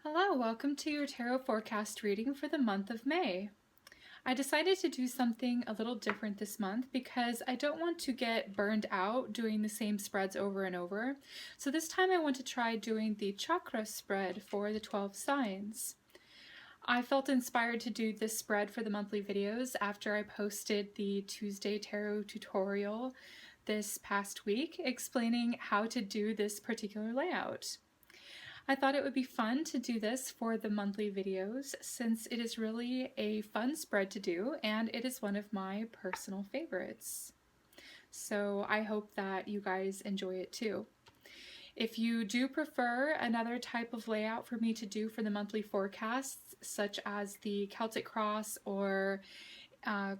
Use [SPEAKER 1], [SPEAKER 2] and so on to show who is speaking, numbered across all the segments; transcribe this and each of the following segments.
[SPEAKER 1] Hello, welcome to your tarot forecast reading for the month of May. I decided to do something a little different this month because I don't want to get burned out doing the same spreads over and over. So this time I want to try doing the chakra spread for the 12 signs. I felt inspired to do this spread for the monthly videos after I posted the Tuesday tarot tutorial this past week explaining how to do this particular layout. I thought it would be fun to do this for the monthly videos since it is really a fun spread to do and it is one of my personal favorites. So I hope that you guys enjoy it too. If you do prefer another type of layout for me to do for the monthly forecasts, such as the Celtic Cross or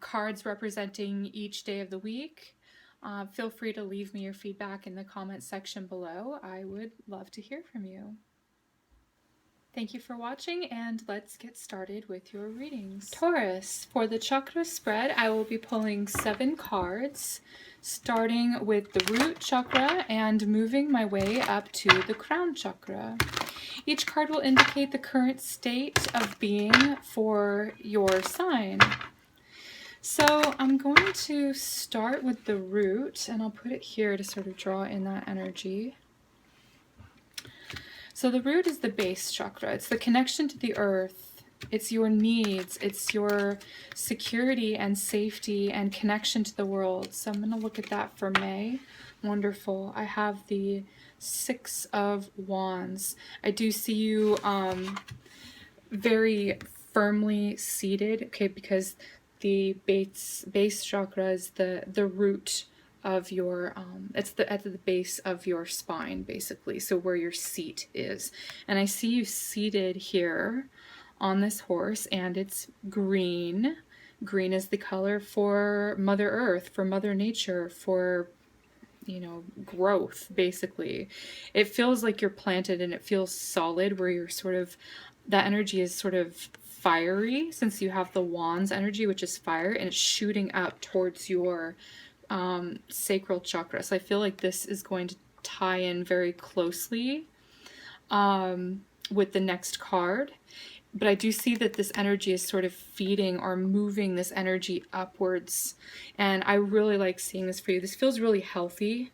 [SPEAKER 1] cards representing each day of the week, feel free to leave me your feedback in the comments section below. I would love to hear from you. Thank you for watching, and let's get started with your readings. Taurus, for the chakra spread, I will be pulling 7 cards, starting with the root chakra and moving my way up to the crown chakra. Each card will indicate the current state of being for your sign. So I'm going to start with the root, and I'll put it here to sort of draw in that energy. So the root is the base chakra. It's the connection to the earth. It's your needs. It's your security and safety and connection to the world. So I'm going to look at that for May. Wonderful. I have the 6 of Wands. I do see you very firmly seated, okay, because the base chakra is the root of your it's at the base of your spine, basically, so where your seat is. And I see you seated here on this horse, and it's green. Green is the color for Mother Earth, for Mother Nature, for, you know, growth, basically. It feels like you're planted and it feels solid, where you're sort of, that energy is sort of fiery, since you have the Wands energy, which is fire, and it's shooting up towards your sacral chakra. So I feel like this is going to tie in very closely with the next card. But I do see that this energy is sort of feeding or moving this energy upwards. And I really like seeing this for you. This feels really healthy.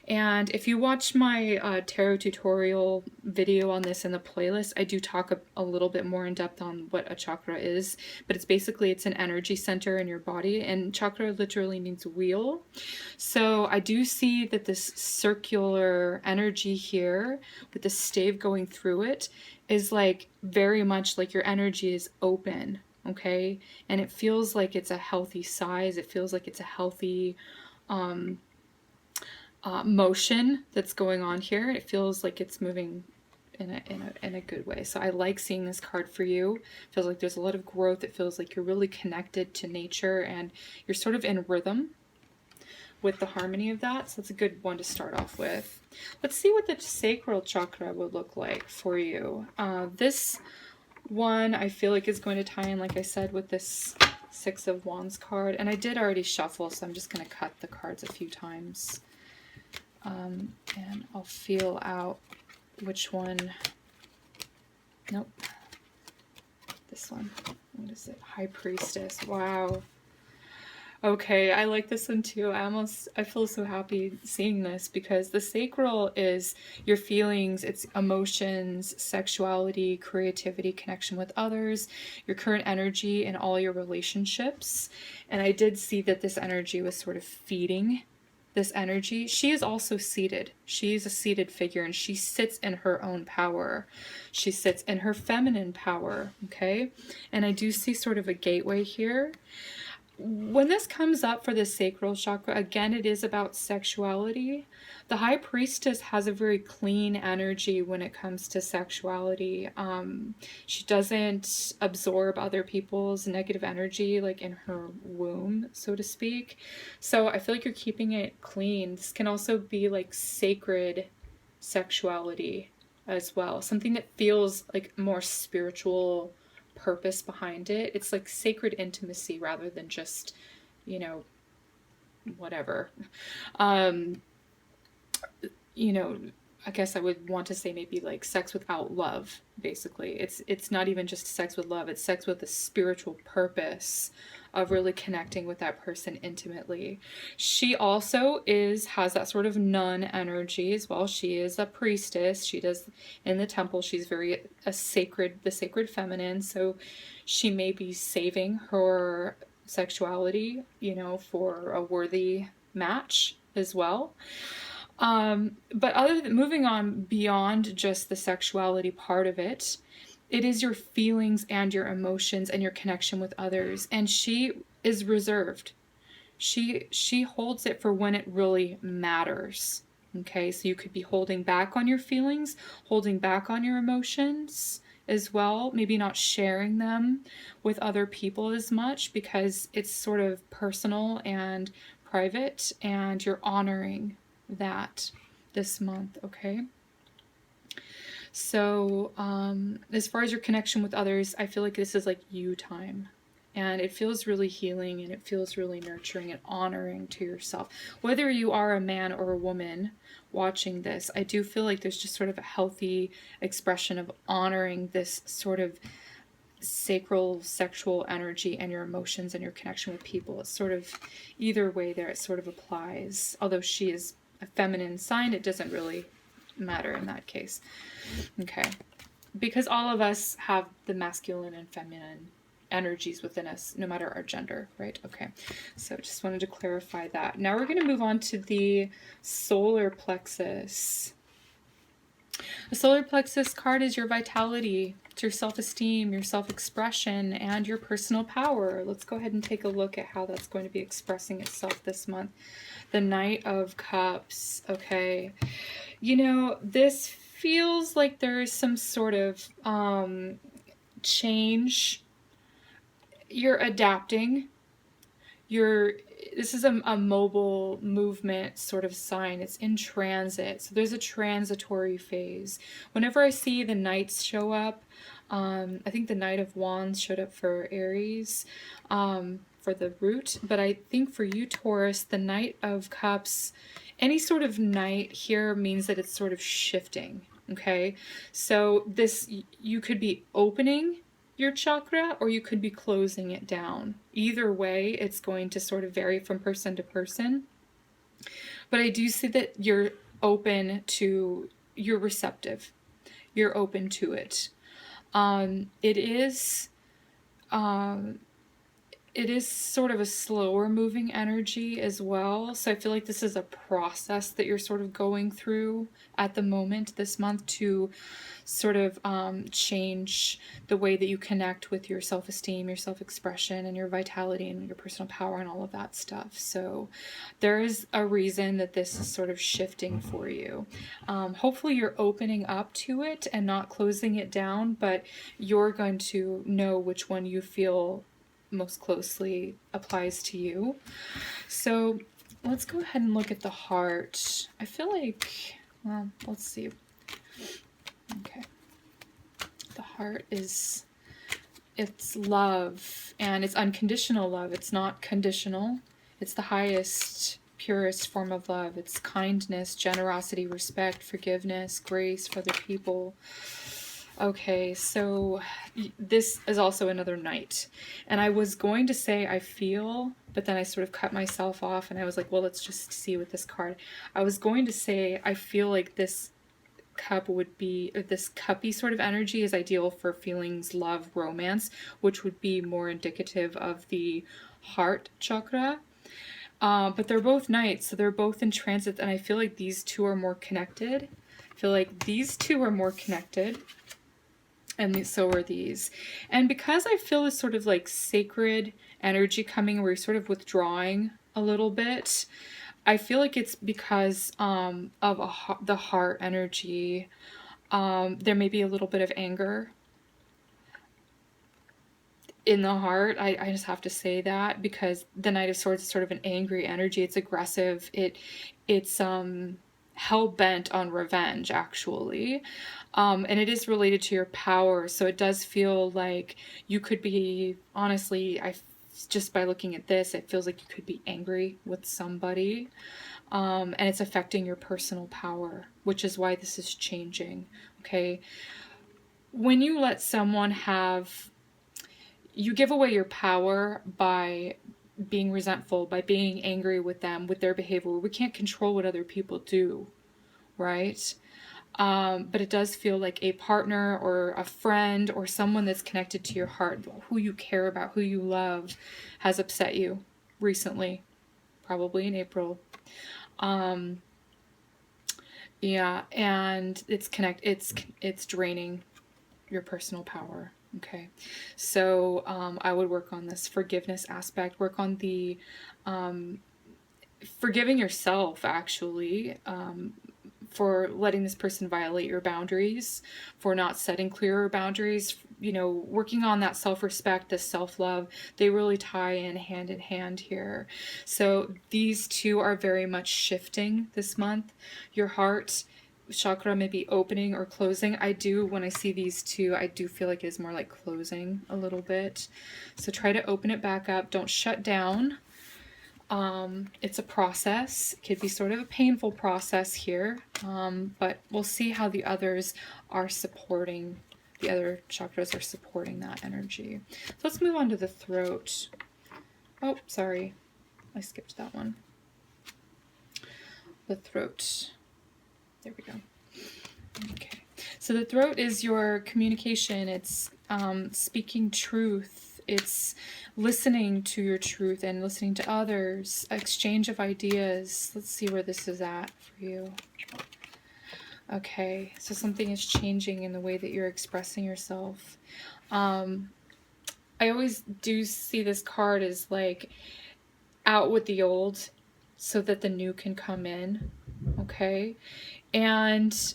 [SPEAKER 1] And if you watch my tarot tutorial video on this in the playlist, I do talk a little bit more in depth on what a chakra is, but it's basically, it's an energy center in your body, and chakra literally means wheel. So I do see that this circular energy here with the stave going through it is like very much like your energy is open, okay? And it feels like it's a healthy size. It feels like it's a healthy motion that's going on here. It feels like it's moving in a good way. So I like seeing this card for you. It feels like there's a lot of growth. It feels like you're really connected to nature and you're sort of in rhythm with the harmony of that. So it's a good one to start off with. Let's see what the sacral chakra would look like for you. This one I feel like is going to tie in, like I said, with this 6 of Wands card. And I did already shuffle, so I'm just going to cut the cards a few times. And I'll feel out which one. Nope. This one. What is it? High Priestess. Wow. Okay, I like this one too. I feel so happy seeing this, because the sacral is your feelings, it's emotions, sexuality, creativity, connection with others, your current energy in all your relationships. And I did see that this energy was sort of feeding this energy. She is also seated. She's a seated figure, and she sits in her own power. She sits in her feminine power, okay? And I do see sort of a gateway here. When this comes up for the sacral chakra, again, it is about sexuality. The High Priestess has a very clean energy when it comes to sexuality. She doesn't absorb other people's negative energy, like in her womb, so to speak. So I feel like you're keeping it clean. This can also be like sacred sexuality as well. Something that feels like more spiritual purpose behind it. It's like sacred intimacy rather than just, you know, whatever. You know, I guess I would want to say maybe like sex without love, basically. It's not even just sex with love, it's sex with a spiritual purpose of really connecting with that person intimately. She also has that sort of nun energy as well. She is a priestess. She does in the temple, she's very the sacred feminine, so she may be saving her sexuality, for a worthy match as well. But other than moving on beyond just the sexuality part of it, it is your feelings and your emotions and your connection with others. And she is reserved. She holds it for when it really matters. Okay, so you could be holding back on your feelings, holding back on your emotions as well, maybe not sharing them with other people as much because it's sort of personal and private, and you're honoring that this month, okay? So as far as your connection with others, I feel like this is like you time. And it feels really healing, and it feels really nurturing and honoring to yourself. Whether you are a man or a woman watching this, I do feel like there's just sort of a healthy expression of honoring this sort of sacral sexual energy and your emotions and your connection with people. It's sort of either way there, it sort of applies. Although she is a feminine sign, it doesn't really matter in that case. Okay. Because all of us have the masculine and feminine energies within us, no matter our gender, right? Okay. So just wanted to clarify that. Now we're going to move on to the solar plexus. The solar plexus card is your vitality, it's your self-esteem, your self-expression, and your personal power. Let's go ahead and take a look at how that's going to be expressing itself this month. The Knight of Cups, okay. This feels like there is some sort of change. You're adapting. This is a mobile movement sort of sign. It's in transit. So there's a transitory phase. Whenever I see the knights show up, I think the Knight of Wands showed up for Aries, for the root. But I think for you, Taurus, the Knight of Cups, any sort of knight here means that it's sort of shifting. Okay. So you could be opening your chakra, or you could be closing it down. Either way, it's going to sort of vary from person to person. But I do see that you're receptive. You're open to it. It is sort of a slower moving energy as well. So I feel like this is a process that you're sort of going through at the moment this month to sort of change the way that you connect with your self-esteem, your self-expression, and your vitality and your personal power and all of that stuff. So there is a reason that this is sort of shifting for you. Hopefully you're opening up to it and not closing it down, but you're going to know which one you feel most closely applies to you. So let's go ahead and look at the heart. I feel like, well, let's see. Okay. The heart it's love, and it's unconditional love. It's not conditional. It's the highest, purest form of love. It's kindness, generosity, respect, forgiveness, grace for other people. Okay, so this is also another knight. And I was going to say I feel, but then I sort of cut myself off and I was like, well, let's just see with this card. I was going to say I feel like this cup would be, or this cuppy sort of energy is ideal for feelings, love, romance, which would be more indicative of the heart chakra. But they're both knights, so they're both in transit, and I feel like these two are more connected. I feel like these two are more connected. And so are these. And because I feel this sort of like sacred energy coming where you're sort of withdrawing a little bit, I feel like it's because of the heart energy. There may be a little bit of anger in the heart. I just have to say that because the Knight of Swords is sort of an angry energy. It's aggressive. It's hell-bent on revenge, actually. And it is related to your power, so it does feel like you could be, honestly, I just by looking at this, it feels like you could be angry with somebody. And it's affecting your personal power, which is why this is changing. Okay. When you let someone you give away your power by being resentful, by being angry with them, with their behavior. We can't control what other people do, right? But it does feel like a partner or a friend or someone that's connected to your heart, who you care about, who you love, has upset you recently, probably in April. Yeah, and it's draining your personal power. Okay, so I would work on this forgiveness aspect, work on the forgiving yourself, actually, for letting this person violate your boundaries, for not setting clearer boundaries, working on that self-respect, the self-love. They really tie in hand here. So these two are very much shifting this month. Your heart chakra may be opening or closing. When I see these two, I do feel like it is more like closing a little bit. So try to open it back up. Don't shut down. It's a process. It could be sort of a painful process here, but we'll see how the others are supporting, the other chakras are supporting that energy. So let's move on to the throat. Oh, sorry. I skipped that one. The throat. There we go. Okay. So the throat is your communication. It's speaking truth. It's listening to your truth and listening to others. Exchange of ideas. Let's see where this is at for you. Okay. So something is changing in the way that you're expressing yourself. I always do see this card as like out with the old so that the new can come in. Okay. And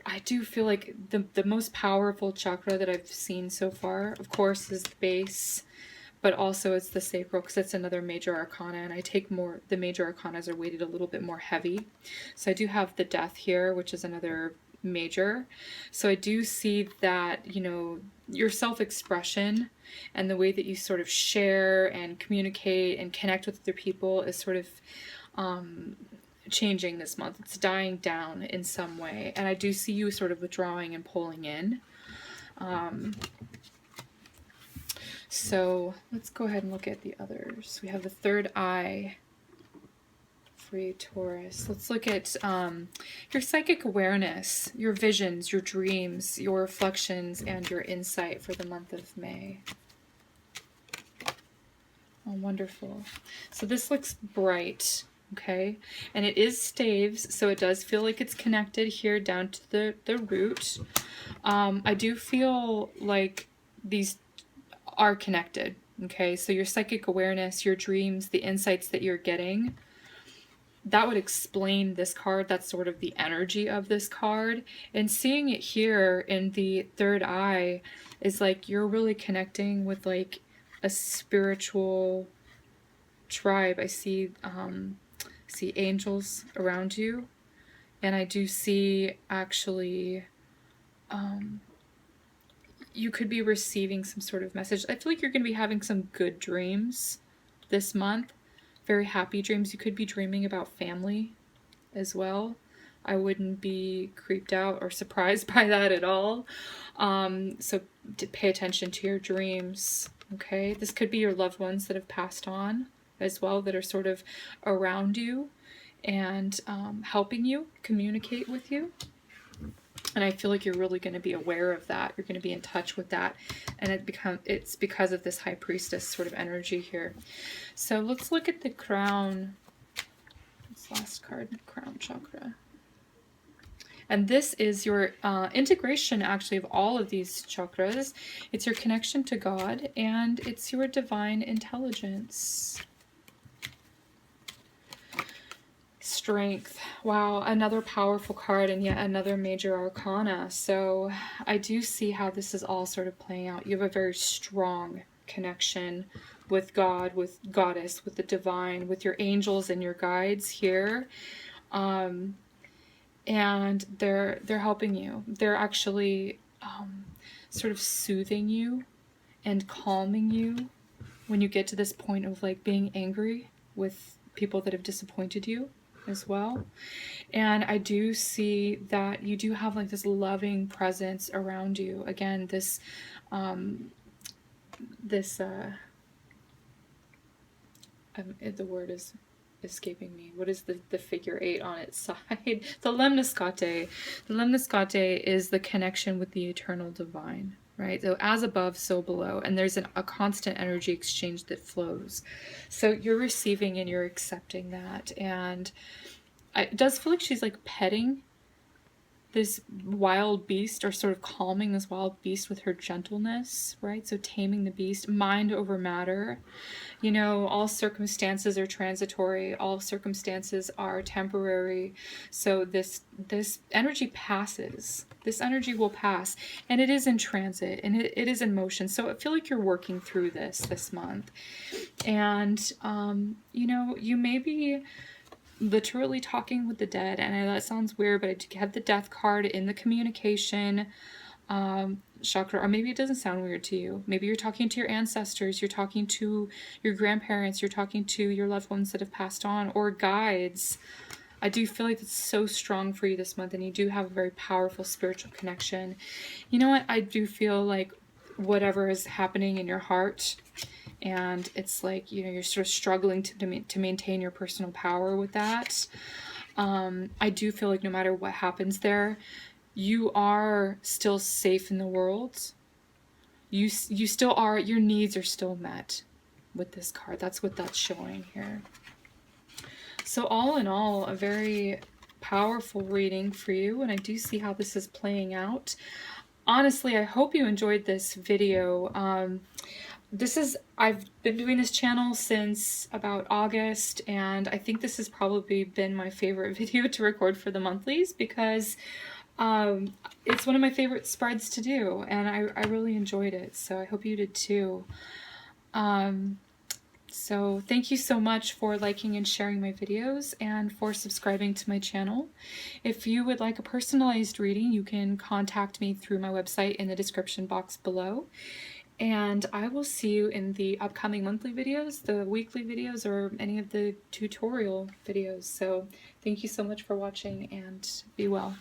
[SPEAKER 1] I do feel like the most powerful chakra that I've seen so far, of course, is the base, but also it's the sacral, because it's another major arcana, and I take more, the major arcanas are weighted a little bit more heavy. So I do have the death here, which is another major. So I do see that, your self-expression and the way that you sort of share and communicate and connect with other people is sort of changing this month. It's dying down in some way, and I do see you sort of withdrawing and pulling in. So let's go ahead and look at the others. We have the third eye for you, Taurus. Let's look at your psychic awareness, your visions, your dreams, your reflections, and your insight for the month of May. Oh, wonderful. So this looks bright. Okay, and it is staves, so it does feel like it's connected here down to the root. I do feel like these are connected. Okay, so your psychic awareness, your dreams, the insights that you're getting, that would explain this card. That's sort of the energy of this card. And seeing it here in the third eye is like you're really connecting with like a spiritual tribe. I see angels around you, and I do see actually you could be receiving some sort of message. I feel like you're going to be having some good dreams this month, very happy dreams. You could be dreaming about family as well. I wouldn't be creeped out or surprised by that at all. So pay attention to your dreams. Okay, this could be your loved ones that have passed on as well, that are sort of around you and helping you communicate with you. And I feel like you're really going to be aware of that. You're going to be in touch with that, and it's because of this high priestess sort of energy here. So let's look at the crown. This last card, the crown chakra. And this is your integration, actually, of all of these chakras. It's your connection to God, and it's your divine intelligence. Strength. Wow, another powerful card, and yet another major arcana. So I do see how this is all sort of playing out. You have a very strong connection with God, with Goddess, with the divine, with your angels and your guides here. And they're helping you. They're actually sort of soothing you and calming you when you get to this point of like being angry with people that have disappointed you as well. And I do see that you do have like this loving presence around you. Again, the word is escaping me. What is the figure 8 on its side? The lemniscate. The lemniscate is the connection with the eternal divine, right? So as above, so below. And there's a constant energy exchange that flows. So you're receiving and you're accepting that. And it does feel like she's like petting this wild beast, or sort of calming this wild beast with her gentleness, right? So taming the beast, mind over matter. You know, all circumstances are transitory, all circumstances are temporary. So this energy passes. This energy will pass, and it is in transit, and it is in motion. So I feel like you're working through this month. And you know, you may be literally talking with the dead, and I know that sounds weird, but I do have the death card in the communication chakra. Or maybe it doesn't sound weird to you. Maybe you're talking to your ancestors, you're talking to your grandparents, you're talking to your loved ones that have passed on, or guides. I do feel like it's so strong for you this month, and you do have a very powerful spiritual connection. You know what? I do feel like whatever is happening in your heart, and it's like, you know, you're sort of struggling to maintain your personal power with that. I do feel like no matter what happens there, you are still safe in the world. You still are, your needs are still met with this card. That's what that's showing here. So all in all, a very powerful reading for you, and I do see how this is playing out. Honestly, I hope you enjoyed this video. I've been doing this channel since about August, and I think this has probably been my favorite video to record for the monthlies, because it's one of my favorite spreads to do, and I really enjoyed it, so I hope you did too. So thank you so much for liking and sharing my videos, and for subscribing to my channel. If you would like a personalized reading, you can contact me through my website in the description box below. And I will see you in the upcoming monthly videos, the weekly videos, or any of the tutorial videos. So thank you so much for watching, and be well.